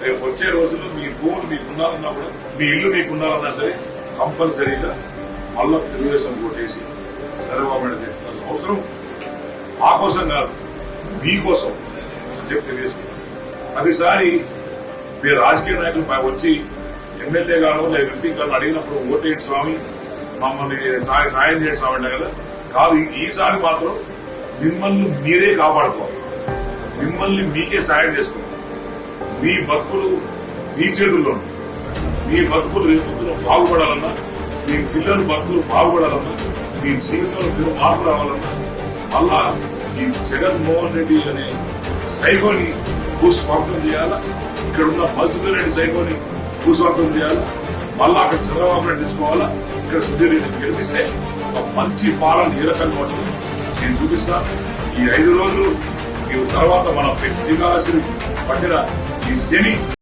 రేపు వచ్చే రోజుల్లో మీ భూములు మీకున్నారన్నా కూడా, మీ ఇల్లు మీకున్నారన్నా సరే కంపల్సరీగా మళ్ళా తెలుగుదేశం కొట్టేసి చంద్రబాబు నాయుడు తెచ్చుకోవాల్సిన అవసరం మా కోసం కాదు, మీకోసం అని చెప్పి తెలియజేసుకుంటాం. ప్రతిసారి మీరు రాజకీయ నాయకులు వచ్చి ఎమ్మెల్యే గారు లేదా ఎంపీ గారు అడిగినప్పుడు ఓటేయండి స్వామి, మమ్మల్ని సాయం చేయండి స్వామి అంటే కదా. కాదు, ఈసారి మాత్రం మిమ్మల్ని మీరే కాపాడుకోవాలి, మిమ్మల్ని మీకే సాయం చేసుకోవాలి. మీ బతుకులు మీ చేతుల్లో, మీ బతుకులు రేపు బాగుపడాలన్నా, మీ పిల్లలు బతుకులు బాగుపడాలన్నా, మీ జీవితంలో మీరు మార్పు రావాలన్నా, మళ్ళా ఈ జగన్మోహన్ రెడ్డి అనే సైకోని భూస్వాగతం చేయాలా, ఇక్కడ ఉన్న మధుసూదన్ రెడ్డి సైకోని భూస్వాగతం చేయాలా, మళ్ళా అక్కడ చంద్రబాబు నాయుడు తెచ్చుకోవాలా, ఇక్కడ సుధీర్ రెడ్డిని గెలిపిస్తే ఒక మంచి పాలన ఏ రకంగా ఉంటుంది నేను చూపిస్తాను. ఈ 5 రోజులు ఈ తర్వాత మన శ్రీకాళహస్తి పట్టిన ఈ శని